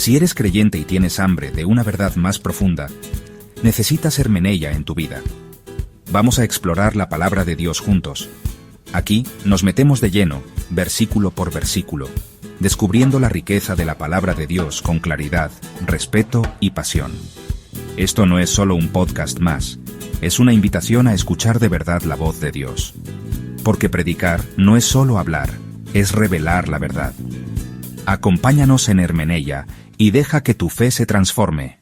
Si eres creyente y tienes hambre de una verdad más profunda, necesitas hermeneia en tu vida. Vamos a explorar la palabra de Dios juntos. Aquí nos metemos de lleno, versículo por versículo, descubriendo la riqueza de la palabra de Dios con claridad, respeto y pasión. Esto no es solo un podcast más, es una invitación a escuchar de verdad la voz de Dios. Porque predicar no es solo hablar, es revelar la verdad. Acompáñanos en hermeneia y deja que tu fe se transforme.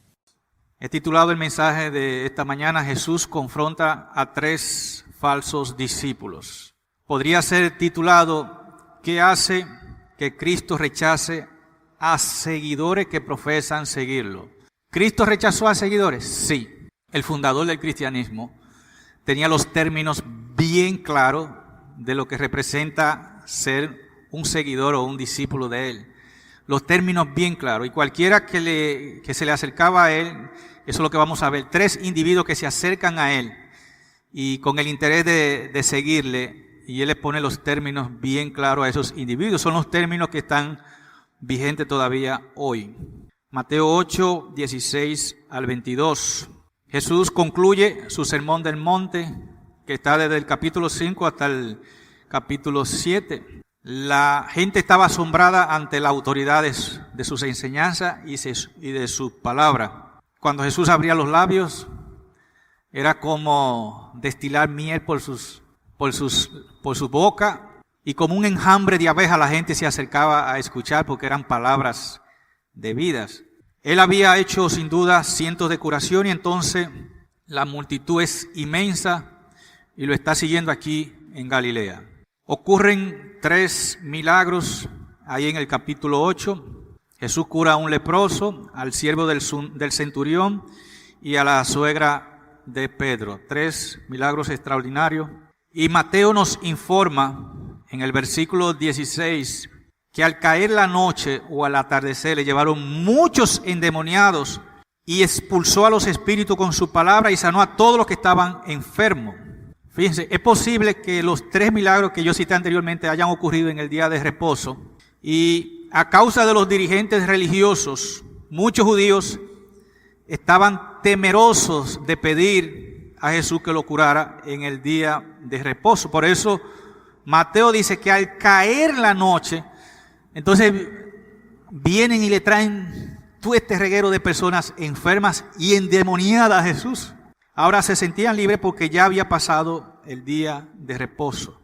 He titulado el mensaje de esta mañana: Jesús confronta a 3 falsos discípulos. Podría ser titulado: ¿qué hace que Cristo rechace a seguidores que profesan seguirlo? ¿Cristo rechazó a seguidores? Sí. El fundador del cristianismo tenía los términos bien claros de lo que representa ser un seguidor o un discípulo de él. Los términos bien claros. Y cualquiera que se le acercaba a él, eso es lo que vamos a ver. 3 individuos que se acercan a él y con el interés de seguirle. Y él le pone los términos bien claros a esos individuos. Son los términos que están vigentes todavía hoy. Mateo 8, 16 al 22. Jesús concluye su sermón del monte, que está desde el capítulo 5 hasta el capítulo 7. La gente estaba asombrada ante la autoridad de sus enseñanzas y de sus palabras. Cuando Jesús abría los labios, era como destilar miel por su boca, y como un enjambre de abejas la gente se acercaba a escuchar porque eran palabras de vidas. Él había hecho sin duda cientos de curaciones, y entonces la multitud es inmensa y lo está siguiendo aquí en Galilea. Ocurren 3 milagros ahí en el capítulo 8. Jesús cura a un leproso, al siervo del centurión y a la suegra de Pedro. 3 milagros extraordinarios. Y Mateo nos informa en el versículo 16 que al caer la noche o al atardecer le llevaron muchos endemoniados y expulsó a los espíritus con su palabra y sanó a todos los que estaban enfermos. Fíjense, es posible que los 3 milagros que yo cité anteriormente hayan ocurrido en el día de reposo, y a causa de los dirigentes religiosos, muchos judíos estaban temerosos de pedir a Jesús que lo curara en el día de reposo. Por eso Mateo dice que al caer la noche, entonces vienen y le traen todo este reguero de personas enfermas y endemoniadas a Jesús. Ahora se sentían libres porque ya había pasado el día de reposo.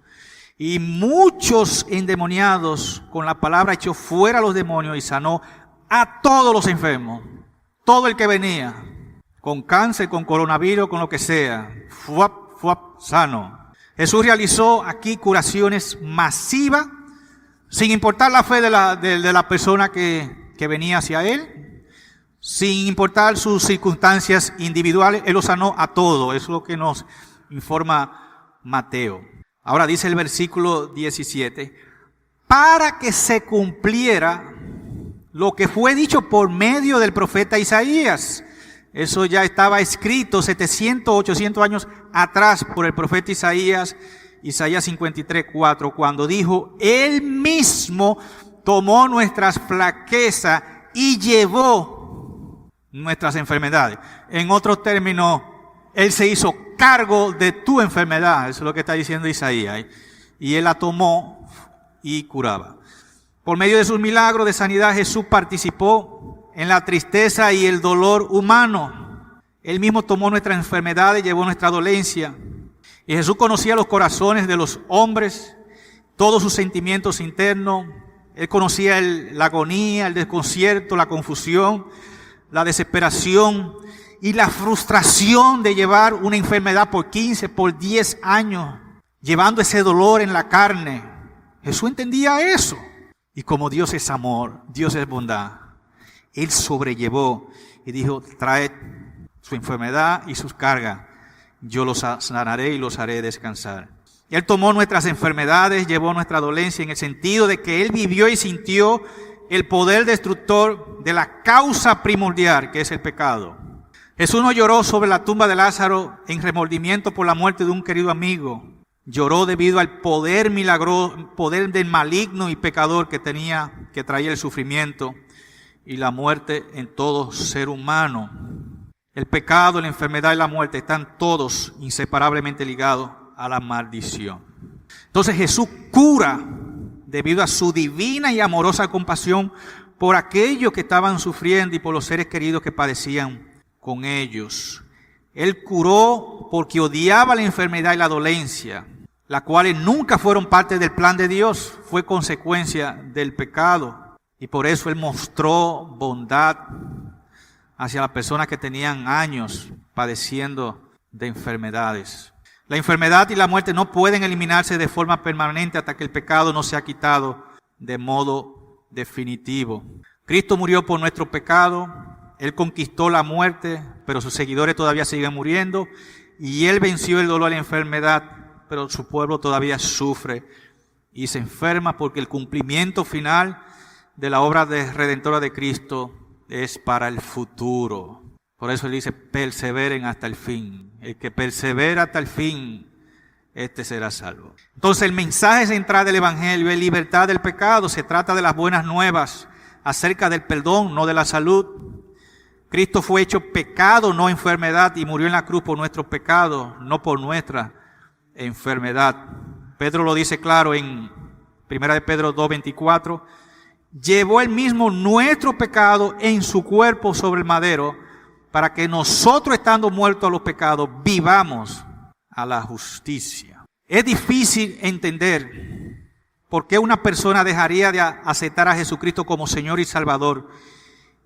Y muchos endemoniados con la palabra echó fuera a los demonios y sanó a todos los enfermos. Todo el que venía con cáncer, con coronavirus, con lo que sea, sano. Jesús realizó aquí curaciones masivas, sin importar la fe de la persona que venía hacia él. Sin importar sus circunstancias individuales, Él lo sanó a todos. Eso es lo que nos informa Mateo. Ahora dice el versículo 17, para que se cumpliera lo que fue dicho por medio del profeta Isaías. Eso ya estaba escrito 700, 800 años atrás por el profeta Isaías 53:4, cuando dijo: Él mismo tomó nuestras flaquezas y llevó nuestras enfermedades. En otros términos, Él se hizo cargo de tu enfermedad. Eso es lo que está diciendo Isaías. Y Él la tomó y curaba. Por medio de sus milagros de sanidad, Jesús participó en la tristeza y el dolor humano. Él mismo tomó nuestras enfermedades, llevó nuestra dolencia. Y Jesús conocía los corazones de los hombres, todos sus sentimientos internos. Él conocía la agonía, el desconcierto, la confusión, la desesperación y la frustración de llevar una enfermedad por 15, por 10 años, llevando ese dolor en la carne. Jesús entendía eso. Y como Dios es amor, Dios es bondad, Él sobrellevó y dijo: traed su enfermedad y sus cargas, yo los sanaré y los haré descansar. Y Él tomó nuestras enfermedades, llevó nuestra dolencia, en el sentido de que Él vivió y sintió el poder destructor de la causa primordial, que es el pecado. Jesús no lloró sobre la tumba de Lázaro en remordimiento por la muerte de un querido amigo. Lloró debido al poder milagroso, poder del maligno y pecador que traía el sufrimiento. y la muerte en todo ser humano. El pecado, la enfermedad y la muerte están todos inseparablemente ligados a la maldición. Entonces Jesús cura debido a su divina y amorosa compasión por aquellos que estaban sufriendo y por los seres queridos que padecían con ellos. Él curó porque odiaba la enfermedad y la dolencia, las cuales nunca fueron parte del plan de Dios, fue consecuencia del pecado. Y por eso Él mostró bondad hacia las personas que tenían años padeciendo de enfermedades. La enfermedad y la muerte no pueden eliminarse de forma permanente hasta que el pecado no sea quitado de modo definitivo. Cristo murió por nuestro pecado, Él conquistó la muerte, pero sus seguidores todavía siguen muriendo, y Él venció el dolor y la enfermedad, pero su pueblo todavía sufre y se enferma porque el cumplimiento final de la obra redentora de Cristo es para el futuro. Por eso Él dice, perseveren hasta el fin. El que persevera hasta el fin, este será salvo. Entonces el mensaje central del Evangelio es libertad del pecado. Se trata de las buenas nuevas acerca del perdón, no de la salud. Cristo fue hecho pecado, no enfermedad, y murió en la cruz por nuestros pecados, no por nuestra enfermedad. Pedro lo dice claro en 1 de Pedro 2:24. Llevó él mismo nuestro pecado en su cuerpo sobre el madero, para que nosotros, estando muertos a los pecados, vivamos a la justicia. Es difícil entender por qué una persona dejaría de aceptar a Jesucristo como Señor y Salvador,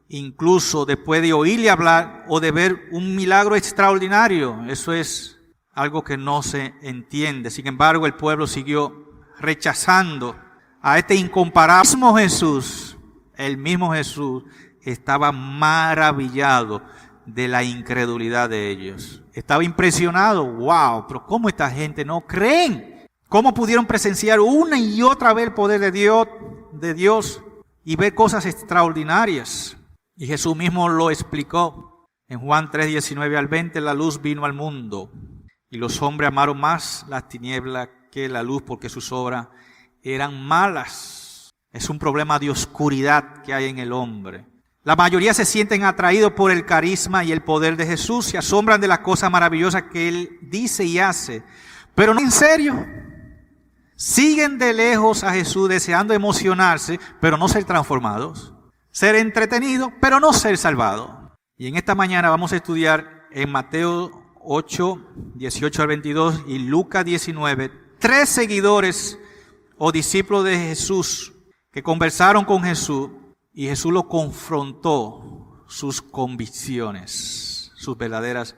incluso después de oírle hablar o de ver un milagro extraordinario. Eso es algo que no se entiende. Sin embargo, el pueblo siguió rechazando a este incomparable Jesús. El mismo Jesús estaba maravillado de la incredulidad de ellos. Estaba impresionado. Wow, pero ¿cómo esta gente no creen? ¿Cómo pudieron presenciar una y otra vez el poder de Dios y ver cosas extraordinarias? Y Jesús mismo lo explicó en Juan 3:19 al 20. La luz vino al mundo y los hombres amaron más las tinieblas que la luz, porque sus obras eran malas. Es un problema de oscuridad que hay en el hombre. La mayoría se sienten atraídos por el carisma y el poder de Jesús, se asombran de las cosas maravillosas que Él dice y hace, pero no en serio. Siguen de lejos a Jesús deseando emocionarse, pero no ser transformados, ser entretenidos, pero no ser salvados. Y en esta mañana vamos a estudiar en Mateo 8:18 al 22 y Lucas 19, 3 seguidores o discípulos de Jesús que conversaron con Jesús y Jesús los confrontó sus convicciones, sus verdaderas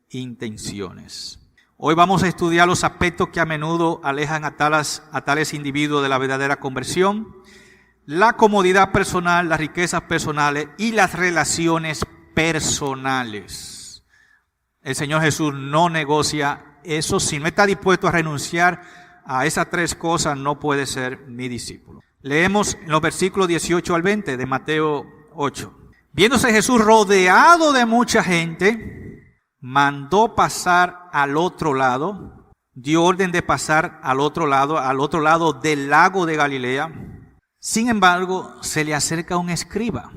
intenciones. Hoy vamos a estudiar los aspectos que a menudo alejan a tales individuos de la verdadera conversión: la comodidad personal, las riquezas personales y las relaciones personales. El Señor Jesús no negocia eso. Si no está dispuesto a renunciar a esas 3 cosas, no puede ser mi discípulo. Leemos en los versículos 18 al 20 de Mateo 8. Viéndose Jesús rodeado de mucha gente, mandó pasar al otro lado, dio orden de pasar al otro lado del lago de Galilea. Sin embargo, se le acerca un escriba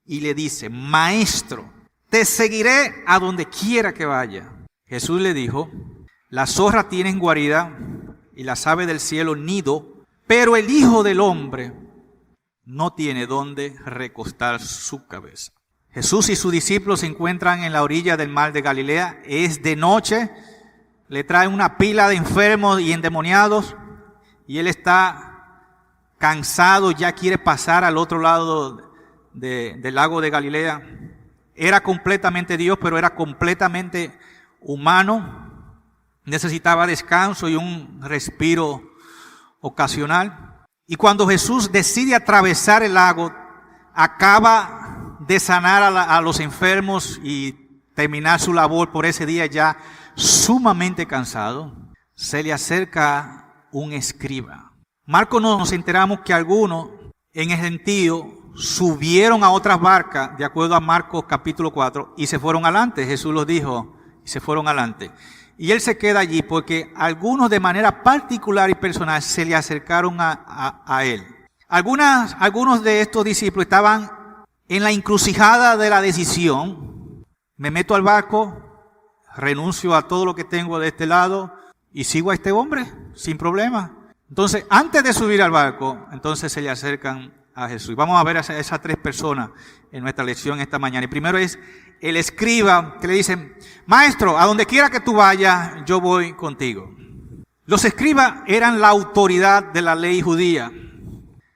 y le dice: Maestro, te seguiré a donde quiera que vaya. Jesús le dijo: las zorras tienen guarida y las aves del cielo nido, pero el Hijo del Hombre no tiene dónde recostar su cabeza. Jesús y sus discípulos se encuentran en la orilla del mar de Galilea. Es de noche, le traen una pila de enfermos y endemoniados y Él está cansado, ya quiere pasar al otro lado del lago de Galilea. Era completamente Dios, pero era completamente humano. Necesitaba descanso y un respiro ocasional. Y cuando Jesús decide atravesar el lago, acaba de sanar a los enfermos y terminar su labor por ese día, ya sumamente cansado, se le acerca un escriba. Marcos nos enteramos que algunos en ese sentido subieron a otras barcas, de acuerdo a Marcos capítulo 4, y se fueron adelante. Jesús los dijo y se fueron adelante. Y Él se queda allí porque algunos de manera particular y personal se le acercaron a Él. Algunos de estos discípulos estaban en la encrucijada de la decisión, me meto al barco, renuncio a todo lo que tengo de este lado y sigo a este hombre sin problema. Entonces, antes de subir al barco, entonces se le acercan a Jesús. Y vamos a ver a esas tres personas en nuestra lección esta mañana. Y primero es el escriba que le dicen, maestro, a donde quiera que tú vayas, yo voy contigo. Los escribas eran la autoridad de la ley judía.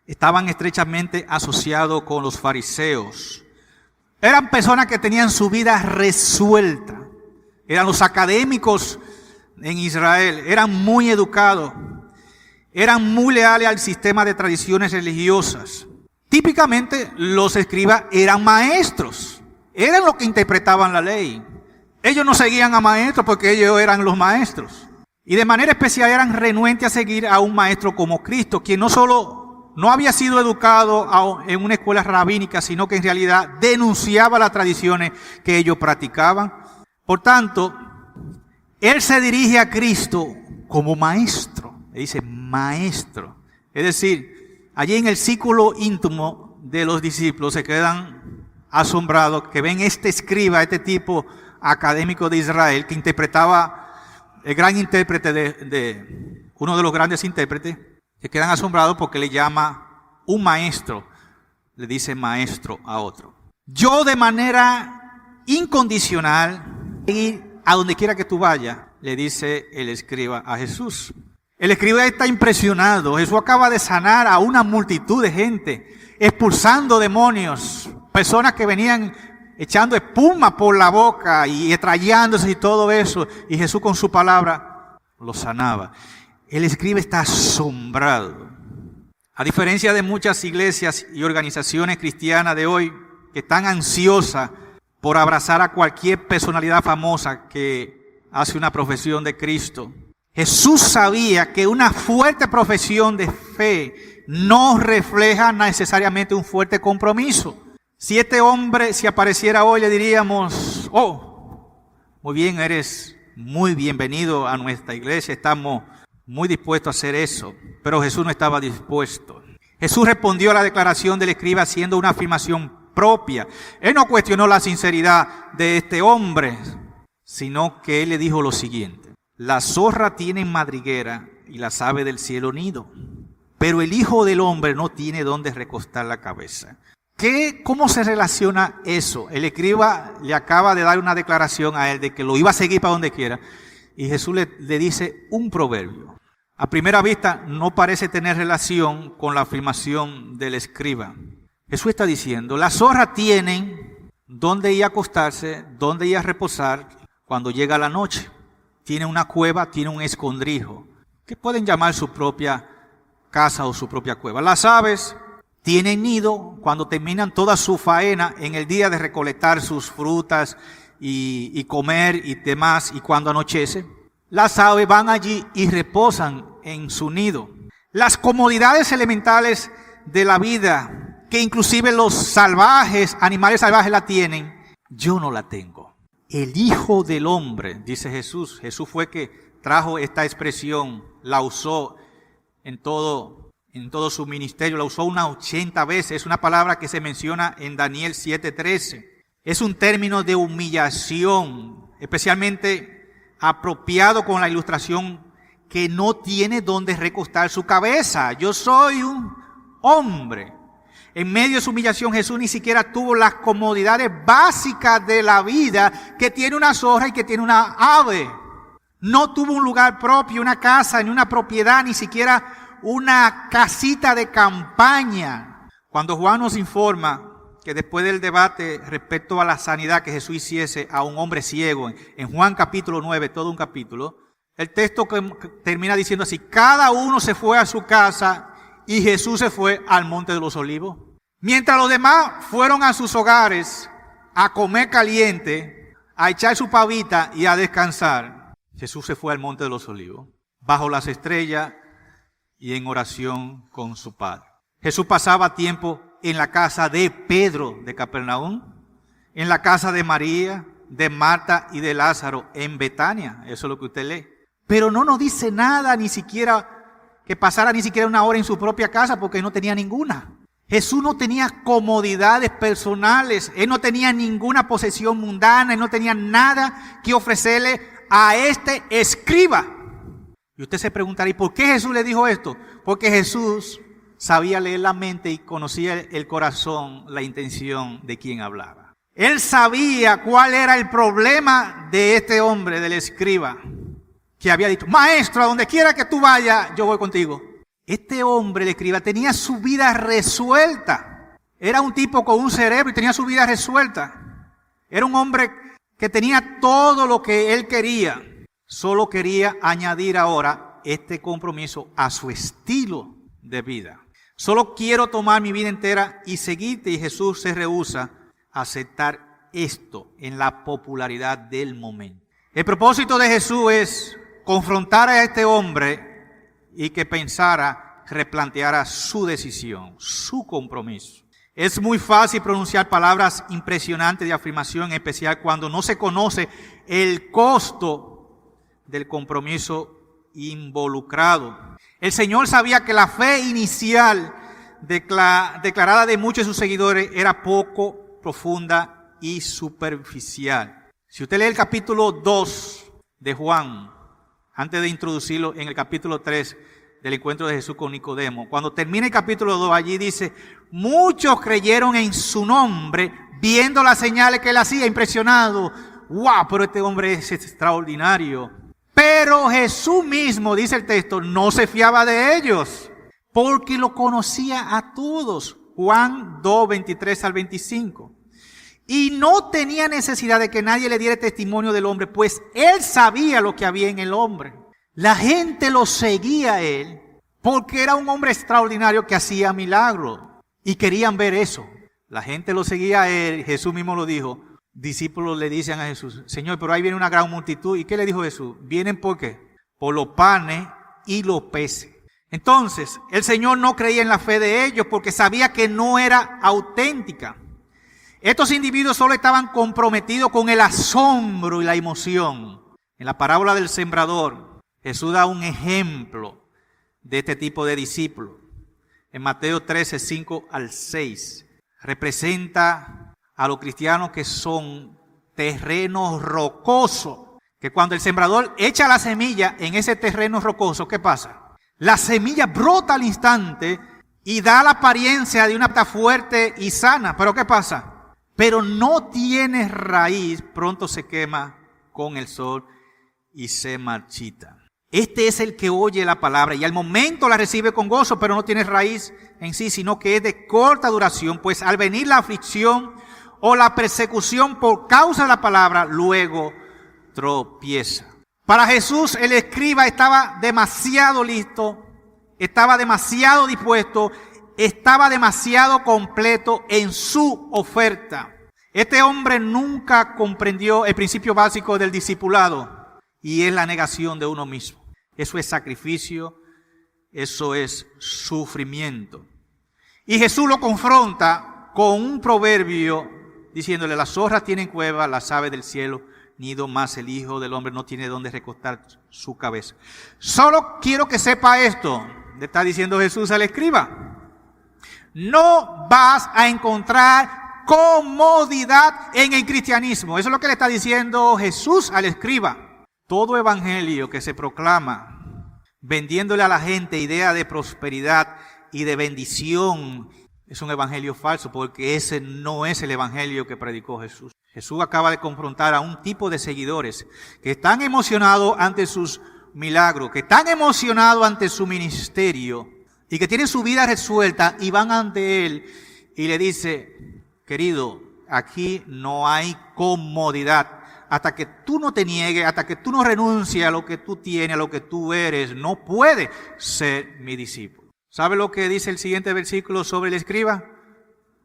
Estaban estrechamente asociados con los fariseos. Eran personas que tenían su vida resuelta. Eran los académicos en Israel. Eran muy educados. Eran muy leales al sistema de tradiciones religiosas. Típicamente los escribas eran maestros. Eran los que interpretaban la ley. Ellos no seguían a maestros porque ellos eran los maestros. Y de manera especial eran renuentes a seguir a un maestro como Cristo, quien no solo no había sido educado en una escuela rabínica, sino que en realidad denunciaba las tradiciones que ellos practicaban. Por tanto, él se dirige a Cristo como maestro. Le dice maestro. Es decir, allí en el círculo íntimo de los discípulos se quedan asombrados que ven este escriba, este tipo académico de Israel que interpretaba, el gran intérprete de uno de los grandes intérpretes, se quedan asombrados porque le llama un maestro, le dice maestro a otro. Yo de manera incondicional, ir a donde quiera que tú vayas, le dice el escriba a Jesús. El escriba está impresionado. Jesús acaba de sanar a una multitud de gente, expulsando demonios, personas que venían echando espuma por la boca y extrayéndose y todo eso. Y Jesús con su palabra lo sanaba. El escriba está asombrado. A diferencia de muchas iglesias y organizaciones cristianas de hoy que están ansiosas por abrazar a cualquier personalidad famosa que hace una profesión de Cristo, Jesús sabía que una fuerte profesión de fe no refleja necesariamente un fuerte compromiso. Si este hombre se apareciera hoy, le diríamos, oh, muy bien, eres muy bienvenido a nuestra iglesia, estamos muy dispuestos a hacer eso. Pero Jesús no estaba dispuesto. Jesús respondió a la declaración del escriba haciendo una afirmación propia. Él no cuestionó la sinceridad de este hombre, sino que él le dijo lo siguiente. La zorra tiene madriguera y las aves del cielo nido, pero el Hijo del Hombre no tiene dónde recostar la cabeza. ¿Cómo se relaciona eso? El escriba le acaba de dar una declaración a él de que lo iba a seguir para donde quiera. Y Jesús le dice un proverbio. A primera vista no parece tener relación con la afirmación del escriba. Jesús está diciendo, las zorras tienen dónde ir a acostarse, dónde ir a reposar cuando llega la noche. Tiene una cueva, tiene un escondrijo, que pueden llamar su propia casa o su propia cueva. Las aves tienen nido cuando terminan toda su faena en el día de recolectar sus frutas y comer y demás, y cuando anochece, las aves van allí y reposan en su nido. Las comodidades elementales de la vida, que inclusive los salvajes, animales salvajes la tienen, yo no la tengo. El Hijo del Hombre, dice Jesús. Jesús fue que trajo esta expresión, la usó en todo su ministerio, la usó unas 80 veces. Es una palabra que se menciona en Daniel 7:13. Es un término de humillación, especialmente apropiado con la ilustración que no tiene donde recostar su cabeza. Yo soy un hombre. En medio de su humillación, Jesús ni siquiera tuvo las comodidades básicas de la vida que tiene una zorra y que tiene una ave. No tuvo un lugar propio, una casa, ni una propiedad, ni siquiera una casita de campaña. Cuando Juan nos informa que después del debate respecto a la sanidad que Jesús hiciese a un hombre ciego, en Juan capítulo 9, todo un capítulo, el texto que termina diciendo así, cada uno se fue a su casa y Jesús se fue al Monte de los Olivos. Mientras los demás fueron a sus hogares a comer caliente, a echar su pavita y a descansar, Jesús se fue al Monte de los Olivos, bajo las estrellas y en oración con su Padre. Jesús pasaba tiempo en la casa de Pedro de Capernaum, en la casa de María, de Marta y de Lázaro en Betania. Eso es lo que usted lee. Pero no nos dice nada, ni siquiera que pasara ni siquiera una hora en su propia casa porque no tenía ninguna. Jesús no tenía comodidades personales, Él no tenía ninguna posesión mundana, Él no tenía nada que ofrecerle a este escriba. Y usted se preguntará, ¿y por qué Jesús le dijo esto? Porque Jesús sabía leer la mente y conocía el corazón, la intención de quien hablaba. Él sabía cuál era el problema de este hombre, del escriba, que había dicho, maestro, a donde quiera que tú vayas, yo voy contigo. Este hombre, el escriba, tenía su vida resuelta. Era un tipo con un cerebro y tenía su vida resuelta. Era un hombre que tenía todo lo que él quería. Solo quería añadir ahora este compromiso a su estilo de vida. Solo quiero tomar mi vida entera y seguirte. Y Jesús se rehúsa a aceptar esto en la popularidad del momento. El propósito de Jesús es confrontar a este hombre y que pensara, replanteara su decisión, su compromiso. Es muy fácil pronunciar palabras impresionantes de afirmación, en especial cuando no se conoce el costo del compromiso involucrado. El Señor sabía que la fe inicial declarada de muchos de sus seguidores era poco profunda y superficial. Si usted lee el capítulo 2 de Juan, antes de introducirlo en el capítulo 3 del encuentro de Jesús con Nicodemo, cuando termina el capítulo 2, allí dice, muchos creyeron en su nombre, viendo las señales que él hacía, impresionado. ¡Wow! Pero este hombre es extraordinario. Pero Jesús mismo, dice el texto, no se fiaba de ellos, porque lo conocía a todos. Juan 2, 23 al 25. Y no tenía necesidad de que nadie le diera testimonio del hombre, pues él sabía lo que había en el hombre. La gente lo seguía a él porque era un hombre extraordinario que hacía milagros y querían ver eso. La gente lo seguía a él, Jesús mismo lo dijo. Discípulos le dicen a Jesús, Señor, pero ahí viene una gran multitud. ¿Y qué le dijo Jesús? ¿Vienen por qué? Por los panes y los peces. Entonces, el Señor no creía en la fe de ellos porque sabía que no era auténtica. Estos individuos solo estaban comprometidos con el asombro y la emoción. En la parábola del sembrador, Jesús da un ejemplo de este tipo de discípulos. En Mateo 13, 5 al 6, representa a los cristianos que son terrenos rocosos. Que cuando el sembrador echa la semilla en ese terreno rocoso, ¿qué pasa? La semilla brota al instante y da la apariencia de una planta fuerte y sana. ¿Pero qué pasa? Pero no tiene raíz, pronto se quema con el sol y se marchita. Este es el que oye la palabra y al momento la recibe con gozo, pero no tiene raíz en sí, sino que es de corta duración, pues al venir la aflicción o la persecución por causa de la palabra, luego tropieza. Para Jesús el escriba estaba demasiado listo, estaba demasiado dispuesto, estaba demasiado completo en su oferta. Este hombre nunca comprendió el principio básico del discipulado y es la negación de uno mismo. Eso es sacrificio, eso es sufrimiento. Y Jesús lo confronta con un proverbio diciéndole, las zorras tienen cueva, las aves del cielo nido, más el Hijo del Hombre no tiene dónde recostar su cabeza. Solo quiero que sepa esto, le está diciendo Jesús al escriba. No vas a encontrar comodidad en el cristianismo. Eso es lo que le está diciendo Jesús al escriba. Todo evangelio que se proclama vendiéndole a la gente idea de prosperidad y de bendición es un evangelio falso, porque ese no es el evangelio que predicó Jesús. Jesús acaba de confrontar a un tipo de seguidores que están emocionados ante sus milagros, que están emocionados ante su ministerio y que tienen su vida resuelta y van ante él y le dice, querido, aquí no hay comodidad. Hasta que tú no te niegues, hasta que tú no renuncies a lo que tú tienes, a lo que tú eres, no puedes ser mi discípulo. ¿Sabe lo que dice el siguiente versículo sobre el escriba?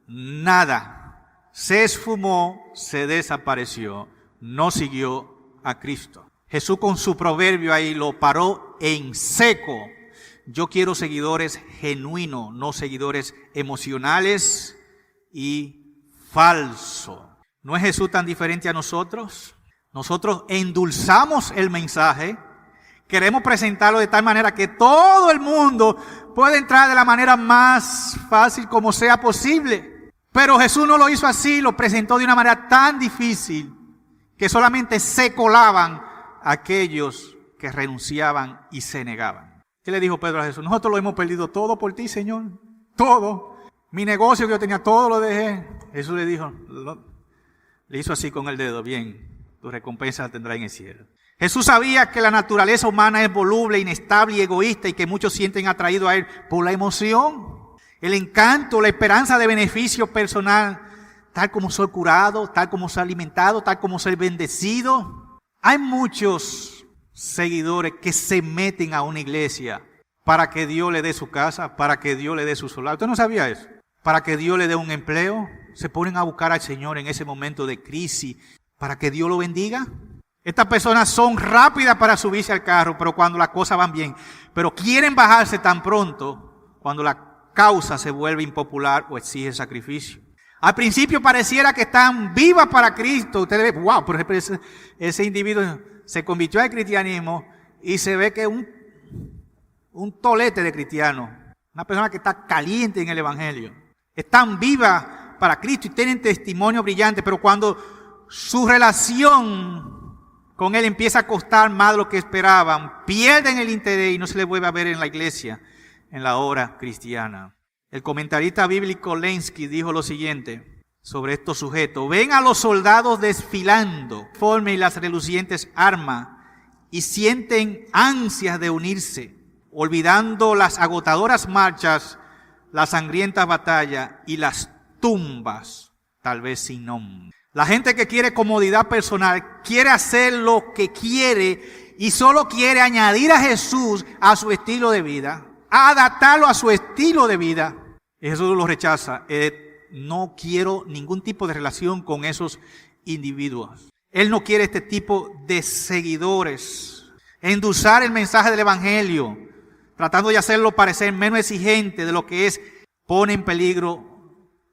Nada. Se esfumó, se desapareció, no siguió a Cristo. Jesús con su proverbio ahí lo paró en seco. Yo quiero seguidores genuinos, no seguidores emocionales y falsos. ¿No es Jesús tan diferente a nosotros? Nosotros endulzamos el mensaje, Queremos presentarlo de tal manera que todo el mundo pueda entrar de la manera más fácil como sea posible. Pero Jesús no lo hizo así, lo presentó de una manera tan difícil que solamente se colaban aquellos que renunciaban y se negaban. ¿Qué le dijo Pedro a Jesús? Nosotros lo hemos perdido todo por ti, Señor. Todo. Mi negocio que yo tenía, todo lo dejé. Jesús le dijo, le hizo así con el dedo. Bien, tu recompensa la tendrás en el cielo. Jesús sabía que la naturaleza humana es voluble, inestable y egoísta y que muchos sienten atraído a Él por la emoción, el encanto, la esperanza de beneficio personal, tal como ser curado, tal como ser alimentado, tal como ser bendecido. Hay muchos seguidores que se meten a una iglesia para que Dios le dé su casa, para que Dios le dé su solar. ¿Usted no sabía eso? Para que Dios le dé un empleo. Se ponen a buscar al Señor en ese momento de crisis para que Dios lo bendiga. Estas personas son rápidas para subirse al carro, pero cuando las cosas van bien. Pero quieren bajarse tan pronto cuando la causa se vuelve impopular o exige sacrificio. Al principio pareciera que están vivas para Cristo. Ustedes ven, wow, por ejemplo, ese individuo se convirtió al cristianismo y se ve que es un tolete de cristiano. Una persona que está caliente en el evangelio. Están vivas para Cristo y tienen testimonio brillante, pero cuando su relación con Él empieza a costar más de lo que esperaban, pierden el interés y no se les vuelve a ver en la iglesia, en la obra cristiana. El comentarista bíblico Lenski dijo lo siguiente sobre estos sujetos. Ven a los soldados desfilando, formen las relucientes armas y sienten ansias de unirse, olvidando las agotadoras marchas, las sangrientas batallas y las tumbas, tal vez sin nombre. La gente que quiere comodidad personal, quiere hacer lo que quiere y solo quiere añadir a Jesús a su estilo de vida, adaptarlo a su estilo de vida. Y Jesús lo rechaza. No quiero ningún tipo de relación con esos individuos. Él no quiere este tipo de seguidores. Endulzar el mensaje del evangelio, tratando de hacerlo parecer menos exigente de lo que es, pone en peligro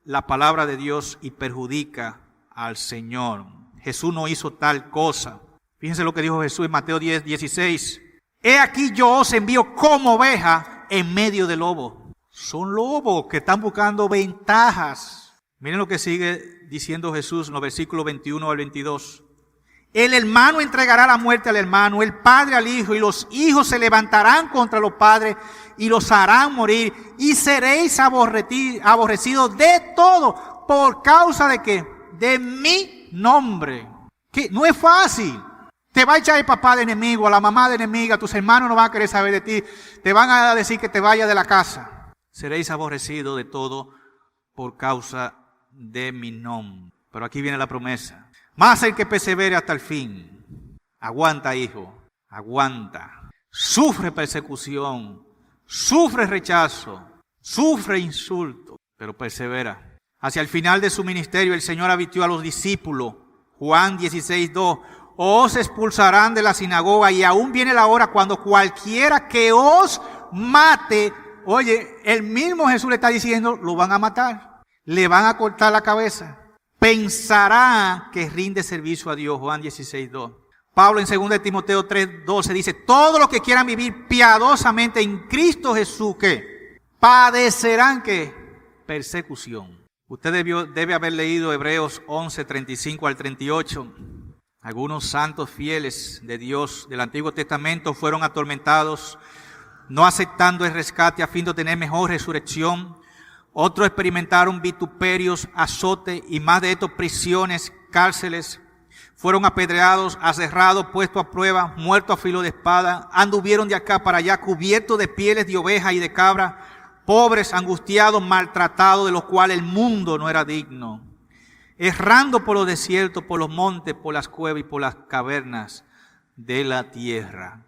la palabra de Dios y perjudica al Señor. Jesús no hizo tal cosa. Fíjense lo que dijo Jesús en Mateo 10:16. He aquí yo os envío como oveja en medio de lobos. Son lobos que están buscando ventajas. Miren lo que sigue diciendo Jesús en los versículos 21 al 22. El hermano entregará la muerte al hermano, el padre al hijo, y los hijos se levantarán contra los padres y los harán morir, y seréis aborrecidos de todo. ¿Por causa de qué? De mi nombre. Que no es fácil. Te va a echar el papá de enemigo, a la mamá de enemiga, tus hermanos no van a querer saber de ti, te van a decir que te vayas de la casa. Seréis aborrecidos de todo por causa de mi nombre. Pero aquí viene la promesa. Más el que persevere hasta el fin. Aguanta, hijo, aguanta. Sufre persecución, sufre rechazo, sufre insulto, pero persevera. Hacia el final de su ministerio, el Señor advirtió a los discípulos, Juan 16:2, os expulsarán de la sinagoga y aún viene la hora cuando cualquiera que os mate, oye, el mismo Jesús le está diciendo, lo van a matar, le van a cortar la cabeza, pensará que rinde servicio a Dios, Juan 16:2. Pablo en 2 Timoteo 3:12 dice, todos los que quieran vivir piadosamente en Cristo Jesús, ¿qué? Padecerán, ¿qué? Persecución. Usted debe haber leído Hebreos 11:35 al 38. Algunos santos fieles de Dios del Antiguo Testamento fueron atormentados, no aceptando el rescate a fin de tener mejor resurrección. Otros experimentaron vituperios, azote y más de estos prisiones, cárceles. Fueron apedreados, aserrados, puestos a prueba, muertos a filo de espada. Anduvieron de acá para allá cubiertos de pieles de oveja y de cabra. Pobres, angustiados, maltratados, de los cuales el mundo no era digno. Errando por los desiertos, por los montes, por las cuevas y por las cavernas de la tierra.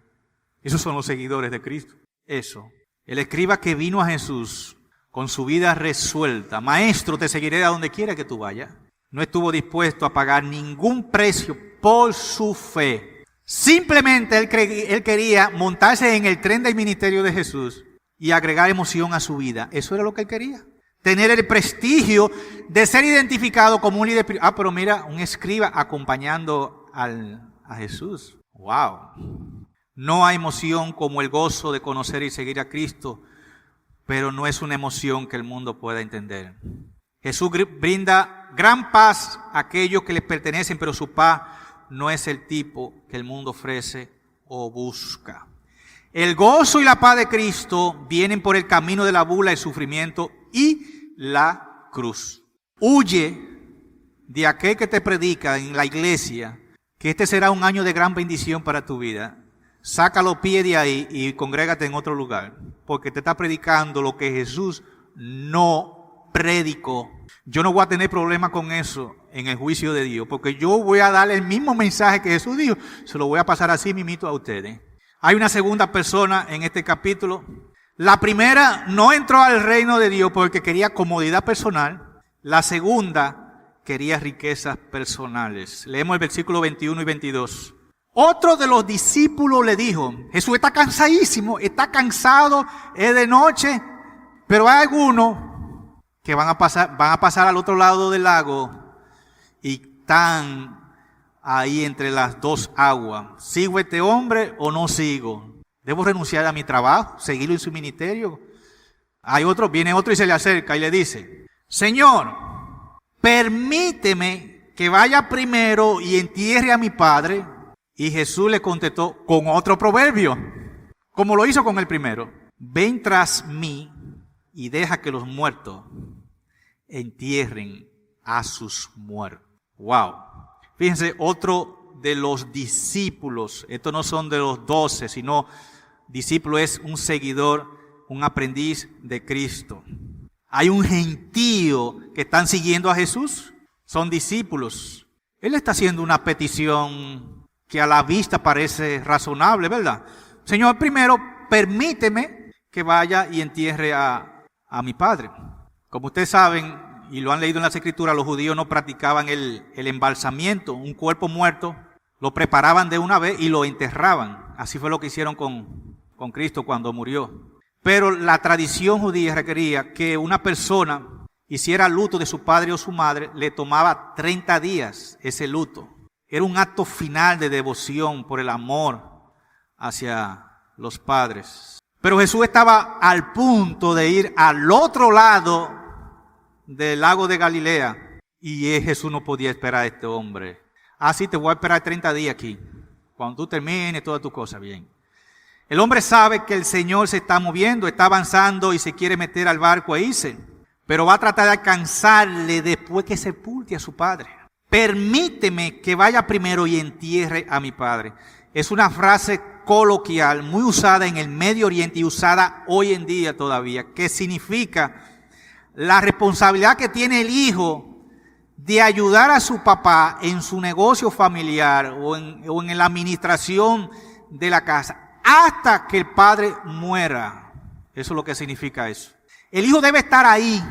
Esos son los seguidores de Cristo. Eso. El escriba que vino a Jesús con su vida resuelta. Maestro, te seguiré a donde quiera que tú vayas. No estuvo dispuesto a pagar ningún precio por su fe. Simplemente él quería montarse en el tren del ministerio de Jesús y agregar emoción a su vida. Eso era lo que él quería. Tener el prestigio de ser identificado como un líder. Pero mira, un escriba acompañando a Jesús. ¡Wow! No hay emoción como el gozo de conocer y seguir a Cristo, pero no es una emoción que el mundo pueda entender. Jesús brinda gran paz a aquellos que les pertenecen, pero su paz no es el tipo que el mundo ofrece o busca. El gozo y la paz de Cristo vienen por el camino de la burla, el sufrimiento y la cruz. Huye de aquel que te predica en la iglesia que este será un año de gran bendición para tu vida. Saca los pies de ahí y congrégate en otro lugar, porque te está predicando lo que Jesús no predicó. Yo no voy a tener problema con eso en el juicio de Dios, porque yo voy a darle el mismo mensaje que Jesús dijo, se lo voy a pasar así mismito a ustedes. Hay una segunda persona en este capítulo. La primera no entró al reino de Dios porque quería comodidad personal. La segunda quería riquezas personales. Leemos el versículo 21 y 22. Otro de los discípulos le dijo, Jesús está cansadísimo, está cansado, es de noche, pero hay algunos que van a pasar al otro lado del lago y están ahí entre las dos aguas. ¿Sigo a este hombre o no sigo? ¿Debo renunciar a mi trabajo? ¿Seguirlo en su ministerio? Viene otro y se le acerca y le dice, Señor, permíteme que vaya primero y entierre a mi padre. Y Jesús le contestó con otro proverbio, como lo hizo con el primero. Ven tras mí y deja que los muertos entierren a sus muertos. Wow. Fíjense, otro de los discípulos, estos no son de los 12, sino discípulo es un seguidor, un aprendiz de Cristo. Hay un gentío que están siguiendo a Jesús, son discípulos. Él está haciendo una petición que a la vista parece razonable, ¿verdad? Señor, primero, permíteme que vaya y entierre a mi padre. Como ustedes saben, y lo han leído en las Escrituras, los judíos no practicaban el embalsamiento. Un cuerpo muerto lo preparaban de una vez y lo enterraban. Así fue lo que hicieron con Cristo cuando murió. Pero la tradición judía requería que una persona hiciera luto de su padre o su madre, le tomaba 30 días ese luto. Era un acto final de devoción por el amor hacia los padres. Pero Jesús estaba al punto de ir al otro lado del lago de Galilea. Y Jesús no podía esperar a este hombre. Así te voy a esperar 30 días aquí. Cuando tú termines todas tus cosas bien. El hombre sabe que el Señor se está moviendo, está avanzando y se quiere meter al barco e irse. Pero va a tratar de alcanzarle después que sepulte a su padre. Permíteme que vaya primero y entierre a mi padre. Es una frase coloquial muy usada en el Medio Oriente y usada hoy en día todavía, que significa la responsabilidad que tiene el hijo de ayudar a su papá en su negocio familiar o en la administración de la casa hasta que el padre muera. Eso es lo que significa eso. El hijo debe estar ahí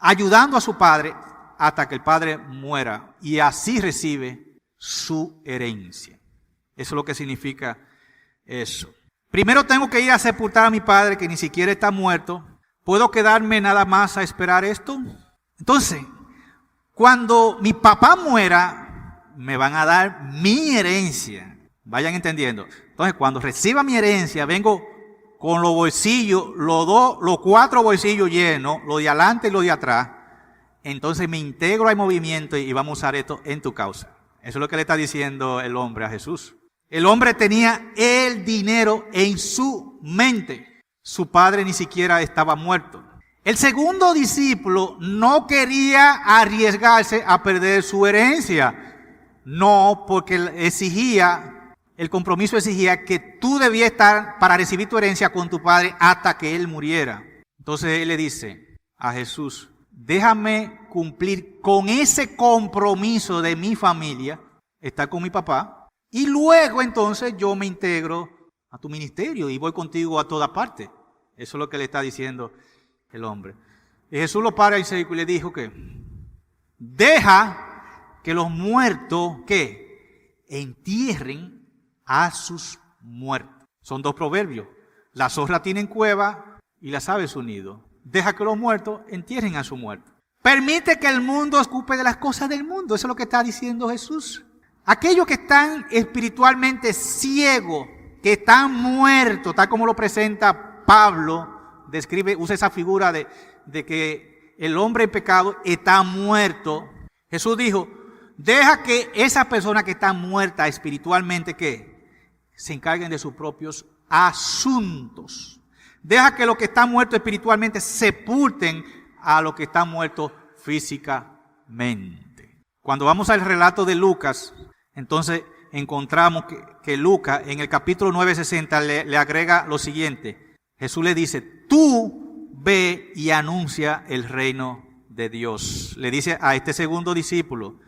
ayudando a su padre hasta que el padre muera y así recibe su herencia. Eso es lo que significa eso. Primero tengo que ir a sepultar a mi padre que ni siquiera está muerto. ¿Puedo quedarme nada más a esperar esto? Entonces, cuando mi papá muera, me van a dar mi herencia. Vayan entendiendo. Entonces, cuando reciba mi herencia, vengo con los bolsillos, los 4 bolsillos llenos, lo de adelante y lo de atrás. Entonces me integro al movimiento y vamos a usar esto en tu causa. Eso es lo que le está diciendo el hombre a Jesús. El hombre tenía el dinero en su mente. Su padre ni siquiera estaba muerto. El segundo discípulo no quería arriesgarse a perder su herencia. No, porque el compromiso exigía que tú debías estar para recibir tu herencia con tu padre hasta que él muriera. Entonces él le dice a Jesús, déjame cumplir con ese compromiso de mi familia, estar con mi papá, y luego entonces yo me integro a tu ministerio y voy contigo a toda parte. Eso es lo que le está diciendo el hombre. Y Jesús lo para y le dijo que deja que los muertos, ¿qué? Entierren a sus muertos. Son 2 proverbios. La zorra tiene cueva y las aves su nido. Deja que los muertos entierren a su muerto. Permite que el mundo ocupe de las cosas del mundo. Eso es lo que está diciendo Jesús. Aquellos que están espiritualmente ciegos que están muertos, tal como lo presenta Pablo, usa esa figura de que el hombre en pecado está muerto. Jesús dijo, deja que esas personas que están muertas espiritualmente, ¿qué? Se encarguen de sus propios asuntos. Deja que los que están muertos espiritualmente sepulten a los que están muertos físicamente. Cuando vamos al relato de Lucas, entonces encontramos que Lucas en el capítulo 9:60 le agrega lo siguiente. Jesús le dice, tú ve y anuncia el reino de Dios. Le dice a este segundo discípulo.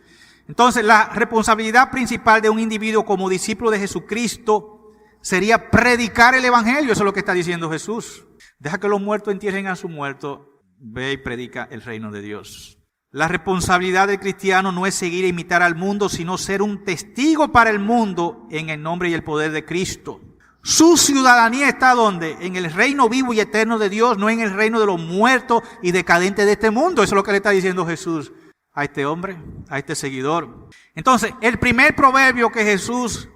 Entonces la responsabilidad principal de un individuo como discípulo de Jesucristo sería predicar el evangelio. Eso es lo que está diciendo Jesús. Deja que los muertos entierren a sus muertos. Ve y predica el reino de Dios. La responsabilidad del cristiano no es seguir e imitar al mundo, sino ser un testigo para el mundo en el nombre y el poder de Cristo. Su ciudadanía está ¿dónde? En el reino vivo y eterno de Dios, no en el reino de los muertos y decadentes de este mundo. Eso es lo que le está diciendo Jesús a este hombre, a este seguidor. Entonces, el primer proverbio que Jesús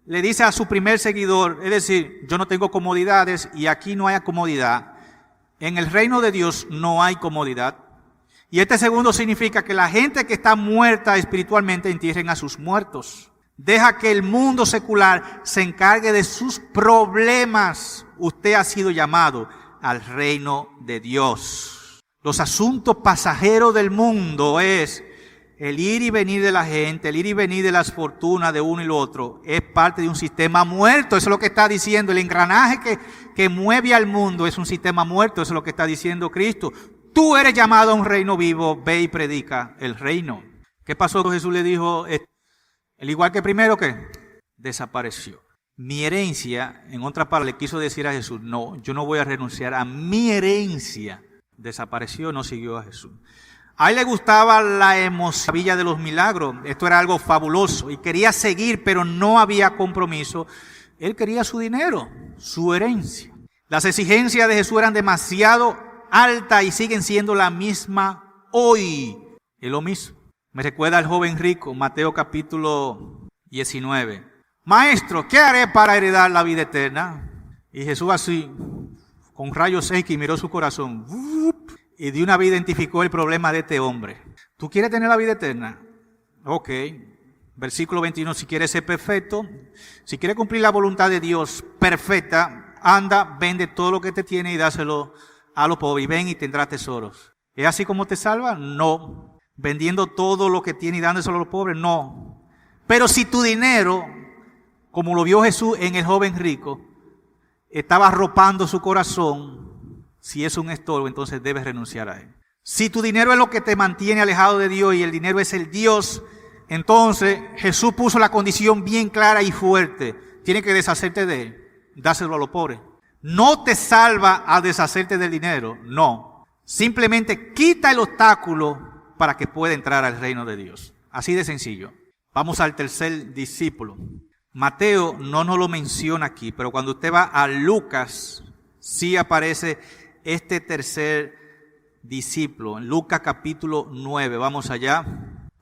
le dice a su primer seguidor, es decir, yo no tengo comodidades y aquí no hay comodidad. En el reino de Dios no hay comodidad. Y este segundo significa que la gente que está muerta espiritualmente entierren a sus muertos. Deja que el mundo secular se encargue de sus problemas. Usted ha sido llamado al reino de Dios. Los asuntos pasajeros del mundo es el ir y venir de la gente, el ir y venir de las fortunas de uno y lo otro. Es parte de un sistema muerto. Eso es lo que está diciendo. El engranaje que mueve al mundo es un sistema muerto. Eso es lo que está diciendo Cristo. Tú eres llamado a un reino vivo, ve y predica el reino. ¿Qué pasó? Jesús le dijo, el igual que primero, ¿qué? Desapareció. Mi herencia, en otras palabras, le quiso decir a Jesús, no, yo no voy a renunciar a mi herencia. Desapareció, no siguió a Jesús. A él le gustaba la emoción de los milagros. Esto era algo fabuloso y quería seguir, pero no había compromiso. Él quería su dinero, su herencia. Las exigencias de Jesús eran demasiado alta y siguen siendo la misma hoy. Es lo mismo. Me recuerda al joven rico, Mateo capítulo 19. Maestro, ¿qué haré para heredar la vida eterna? Y Jesús así, con rayos X, miró su corazón. Y de una vez identificó el problema de este hombre. ¿Tú quieres tener la vida eterna? Ok. Versículo 21, si quieres ser perfecto, si quieres cumplir la voluntad de Dios perfecta, anda, vende todo lo que te tiene y dáselo a los pobres, y ven y tendrás tesoros. ¿Es así como te salva? No. Vendiendo todo lo que tiene y dándoselo a los pobres, no. Pero si tu dinero, como lo vio Jesús en el joven rico, estaba arropando su corazón, si es un estorbo, entonces debes renunciar a él. Si tu dinero es lo que te mantiene alejado de Dios y el dinero es el Dios, entonces Jesús puso la condición bien clara y fuerte. Tienes que deshacerte de él, dáselo a los pobres. No te salva a deshacerte del dinero, no. Simplemente quita el obstáculo para que pueda entrar al reino de Dios. Así de sencillo. Vamos al tercer discípulo. Mateo no nos lo menciona aquí, pero cuando usted va a Lucas, sí aparece este tercer discípulo. En Lucas capítulo 9, vamos allá.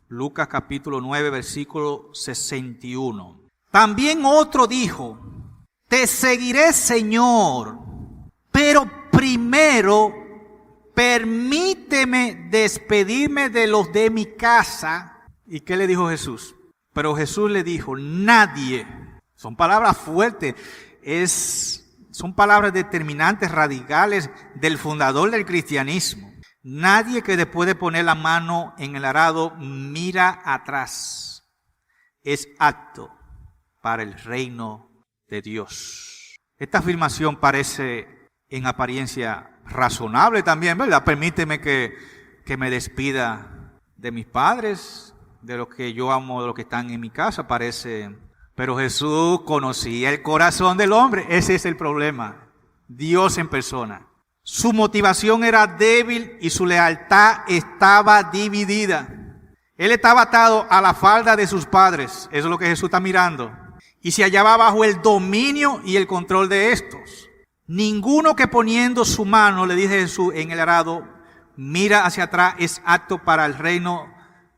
Lucas capítulo 9, versículo 61. También otro dijo, te seguiré, Señor, pero primero permíteme despedirme de los de mi casa. ¿Y qué le dijo Jesús? Pero Jesús le dijo, nadie. Son palabras fuertes, son palabras determinantes, radicales del fundador del cristianismo. Nadie que después de poner la mano en el arado mira atrás es apto para el reino de Dios. Esta afirmación parece en apariencia razonable también, ¿verdad? Permíteme que me despida de mis padres, de los que yo amo, de los que están en mi casa, parece. Pero Jesús conocía el corazón del hombre. Ese es el problema. Dios en persona. Su motivación era débil y su lealtad estaba dividida. Él estaba atado a la falda de sus padres. Eso es lo que Jesús está mirando. Y se hallaba bajo el dominio y el control de estos. Ninguno que poniendo su mano, le dice Jesús, en el arado, mira hacia atrás, es apto para el reino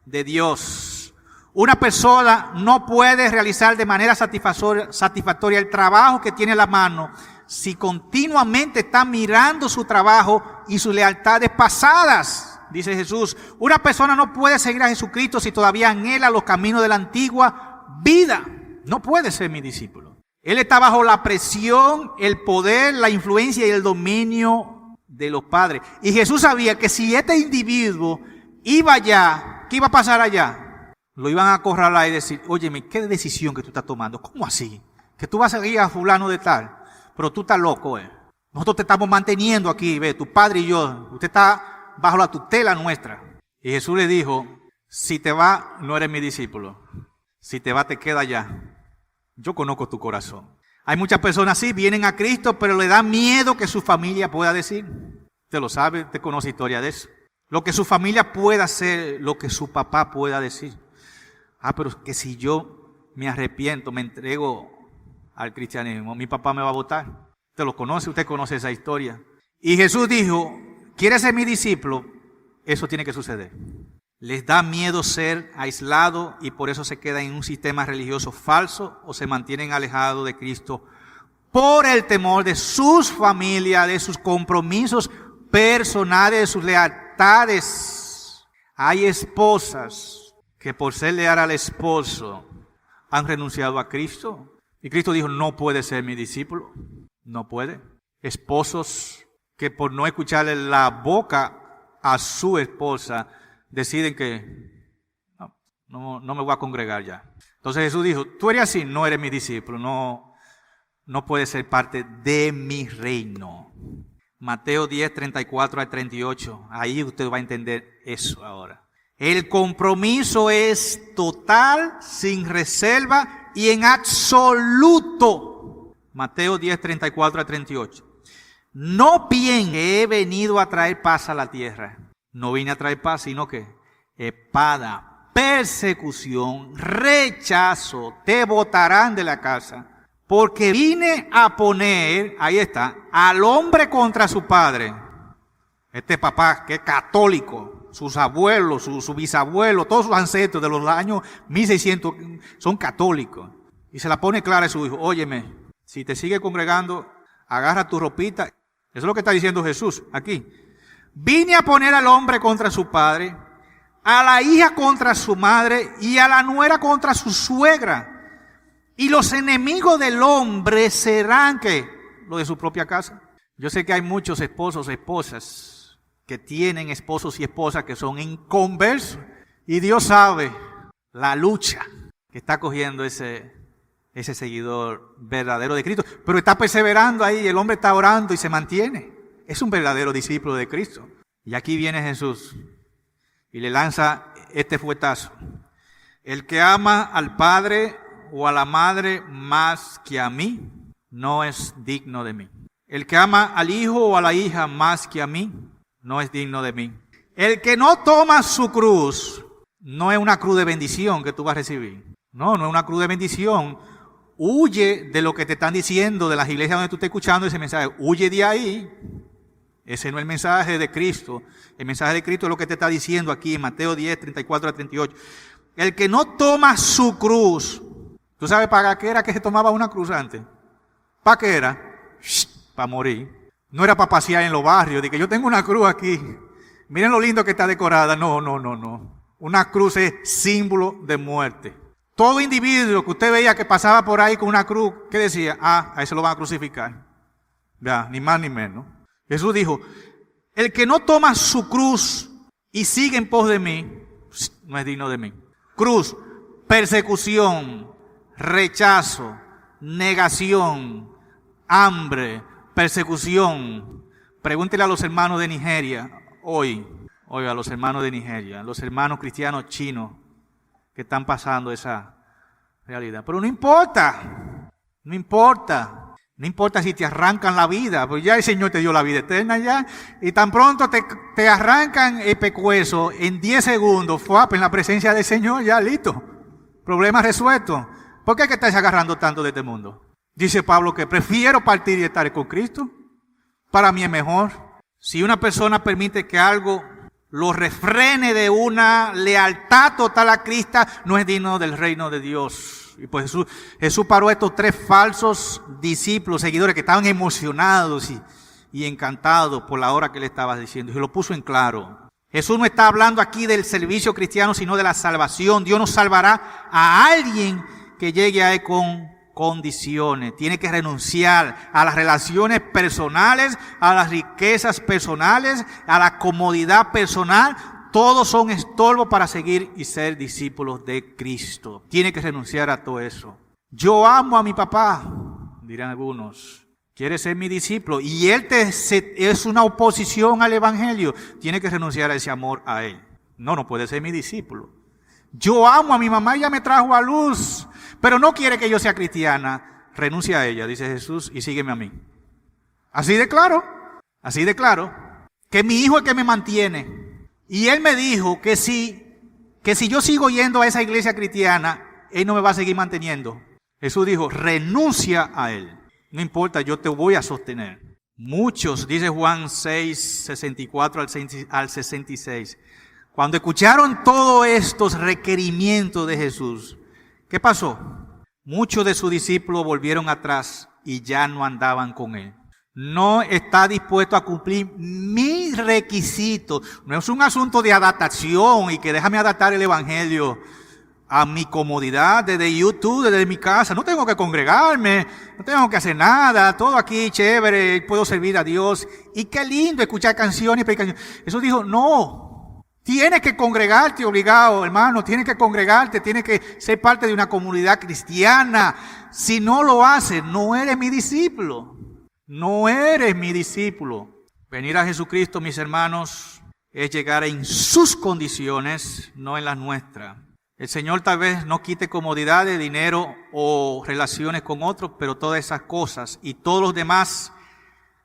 de Dios. Una persona no puede realizar de manera satisfactoria el trabajo que tiene a la mano si continuamente está mirando su trabajo y sus lealtades pasadas, dice Jesús. Una persona no puede seguir a Jesucristo si todavía anhela los caminos de la antigua vida. No puede ser mi discípulo. Él está bajo la presión, el poder, la influencia y el dominio de los padres. Y Jesús sabía que si este individuo iba allá, ¿qué iba a pasar allá? Lo iban a acorralar y decir, óyeme, ¿qué decisión que tú estás tomando? ¿Cómo así? Que tú vas a seguir a fulano de tal. Pero tú estás loco, Nosotros te estamos manteniendo aquí, tu padre y yo. Usted está bajo la tutela nuestra. Y Jesús le dijo, si te vas, no eres mi discípulo. Si te vas, te queda allá. Yo conozco tu corazón. Hay muchas personas así, vienen a Cristo, pero le da miedo que su familia pueda decir. Usted lo sabe, usted conoce historia de eso. Lo que su familia pueda hacer, lo que su papá pueda decir. Pero que si yo me arrepiento, me entrego al cristianismo, mi papá me va a votar. Usted lo conoce, usted conoce esa historia. Y Jesús dijo, ¿quieres ser mi discípulo? Eso tiene que suceder. Les da miedo ser aislados y por eso se quedan en un sistema religioso falso o se mantienen alejados de Cristo por el temor de sus familias, de sus compromisos personales, de sus lealtades. Hay esposas que por ser leal al esposo han renunciado a Cristo. Y Cristo dijo, no puede ser mi discípulo. No puede. Esposos que por no escucharle la boca a su esposa, deciden que no me voy a congregar ya. Entonces Jesús dijo, tú eres así, no eres mi discípulo, no puedes ser parte de mi reino. Mateo 10, 34 al 38, ahí usted va a entender eso ahora. El compromiso es total, sin reserva y en absoluto. Mateo 10, 34 al 38. No piensen que he venido a traer paz a la tierra. No vine a traer paz, sino que espada, persecución, rechazo, te botarán de la casa. Porque vine a poner, ahí está, al hombre contra su padre. Este papá que es católico, sus abuelos, su bisabuelo, todos sus ancestros de los años 1600 son católicos. Y se la pone clara a su hijo, óyeme, si te sigue congregando, agarra tu ropita. Eso es lo que está diciendo Jesús aquí. Vine a poner al hombre contra su padre, a la hija contra su madre y a la nuera contra su suegra. Y los enemigos del hombre serán, ¿qué? Lo de su propia casa. Yo sé que hay muchos esposos, esposas, que tienen esposos y esposas que son inconversos. Y Dios sabe la lucha que está cogiendo ese seguidor verdadero de Cristo. Pero está perseverando ahí, el hombre está orando y se mantiene. Es un verdadero discípulo de Cristo. Y aquí viene Jesús y le lanza este fuetazo. El que ama al padre o a la madre más que a mí, no es digno de mí. El que ama al hijo o a la hija más que a mí, no es digno de mí. El que no toma su cruz, no es una cruz de bendición que tú vas a recibir. No es una cruz de bendición. Huye de lo que te están diciendo de las iglesias donde tú estás escuchando ese mensaje. Huye de ahí. Ese no es el mensaje de Cristo. El mensaje de Cristo es lo que te está diciendo aquí en Mateo 10, 34 a 38. El que no toma su cruz. ¿Tú sabes para qué era que se tomaba una cruz antes? ¿Para qué era? Para morir. No era para pasear en los barrios. De que yo tengo una cruz aquí. Miren lo lindo que está decorada. No. Una cruz es símbolo de muerte. Todo individuo que usted veía que pasaba por ahí con una cruz, ¿qué decía? A ese lo van a crucificar. Ya, ni más ni menos. Jesús dijo, el que no toma su cruz y sigue en pos de mí, no es digno de mí. Cruz, persecución, rechazo, negación, hambre, persecución. Pregúntele a los hermanos de Nigeria hoy a los hermanos de Nigeria, los hermanos cristianos chinos que están pasando esa realidad. Pero no importa si te arrancan la vida, porque ya el Señor te dio la vida eterna ya, y tan pronto te arrancan el pecueso en 10 segundos, en la presencia del Señor, ya listo, problema resuelto. ¿Por qué es que estás agarrando tanto de este mundo? Dice Pablo que prefiero partir y estar con Cristo, para mí es mejor. Si una persona permite que algo los refrene de una lealtad total a Cristo, no es digno del reino de Dios. Y pues Jesús paró a estos 3 falsos discípulos, seguidores, que estaban emocionados y encantados por la hora que le estaba diciendo. Y lo puso en claro. Jesús no está hablando aquí del servicio cristiano, sino de la salvación. Dios nos salvará a alguien que llegue a él con condiciones. Tiene que renunciar a las relaciones personales, a las riquezas personales, a la comodidad personal. Todos son estorbos para seguir y ser discípulos de Cristo. Tiene que renunciar a todo eso. Yo amo a mi papá, dirán algunos. Quiere ser mi discípulo y él es una oposición al evangelio. Tiene que renunciar a ese amor a él. No puede ser mi discípulo. Yo amo a mi mamá, ella me trajo a luz, pero no quiere que yo sea cristiana. Renuncia a ella, dice Jesús, y sígueme a mí. Así de claro, que mi hijo es el que me mantiene. Y él me dijo que si yo sigo yendo a esa iglesia cristiana, él no me va a seguir manteniendo. Jesús dijo, renuncia a él. No importa, yo te voy a sostener. Muchos, dice Juan 6, 64 al 66, cuando escucharon todos estos requerimientos de Jesús, ¿qué pasó? Muchos de sus discípulos volvieron atrás y ya no andaban con él. No está dispuesto a cumplir mis requisitos. No es un asunto de adaptación y que déjame adaptar el evangelio a mi comodidad desde YouTube, desde mi casa. No tengo que congregarme, no tengo que hacer nada, todo aquí chévere, puedo servir a Dios. Y qué lindo escuchar canciones y pedir canciones. Jesús dijo, no, tienes que congregarte obligado, hermano, tienes que congregarte, tienes que ser parte de una comunidad cristiana. Si no lo haces, no eres mi discípulo. No eres mi discípulo. Venir a Jesucristo, mis hermanos, es llegar en sus condiciones, no en las nuestras. El Señor tal vez no quite comodidad de dinero o relaciones con otros, pero todas esas cosas y todos los demás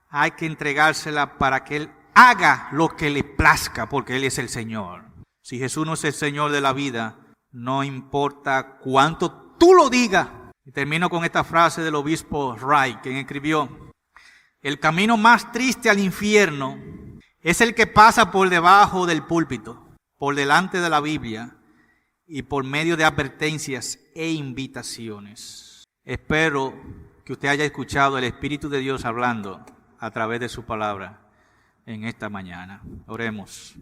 hay que entregársela para que Él haga lo que le plazca, porque Él es el Señor. Si Jesús no es el Señor de la vida, no importa cuánto tú lo digas. Y termino con esta frase del obispo Wright, quien escribió: el camino más triste al infierno es el que pasa por debajo del púlpito, por delante de la Biblia, y por medio de advertencias e invitaciones. Espero que usted haya escuchado el Espíritu de Dios hablando a través de su palabra en esta mañana. Oremos.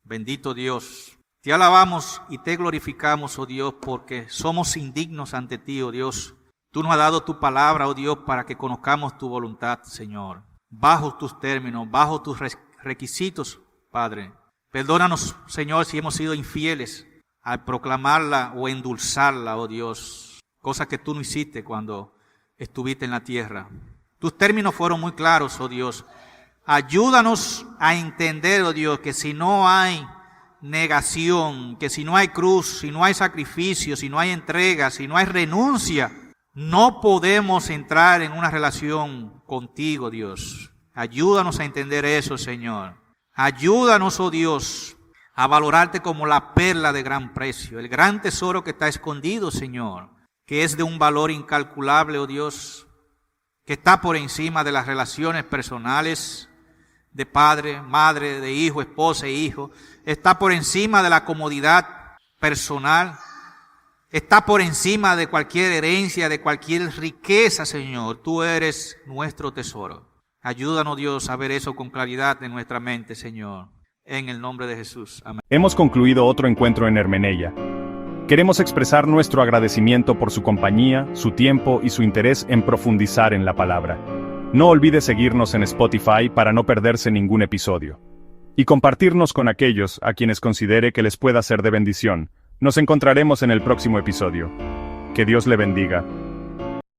Bendito Dios, te alabamos y te glorificamos, oh Dios, porque somos indignos ante ti, oh Dios. Tú nos has dado tu palabra, oh Dios, para que conozcamos tu voluntad, Señor, bajo tus términos, bajo tus requisitos, Padre. Perdónanos, Señor, si hemos sido infieles al proclamarla o endulzarla, oh Dios, cosas que tú no hiciste cuando estuviste en la tierra. Tus términos fueron muy claros, oh Dios. Ayúdanos a entender, oh Dios, que si no hay negación, que si no hay cruz, si no hay sacrificio, si no hay entrega, si no hay renuncia, no podemos entrar en una relación contigo, Dios. Ayúdanos a entender eso, Señor. Ayúdanos, oh Dios, a valorarte como la perla de gran precio, el gran tesoro que está escondido, Señor, que es de un valor incalculable, oh Dios, que está por encima de las relaciones personales de padre, madre, de hijo, esposa e hijo, está por encima de la comodidad personal, está por encima de cualquier herencia, de cualquier riqueza, Señor. Tú eres nuestro tesoro. Ayúdanos, Dios, a ver eso con claridad en nuestra mente, Señor. En el nombre de Jesús. Amén. Hemos concluido otro encuentro en Hermeneia. Queremos expresar nuestro agradecimiento por su compañía, su tiempo y su interés en profundizar en la palabra. No olvide seguirnos en Spotify para no perderse ningún episodio. Y compartirnos con aquellos a quienes considere que les pueda ser de bendición. Nos encontraremos en el próximo episodio. Que Dios le bendiga.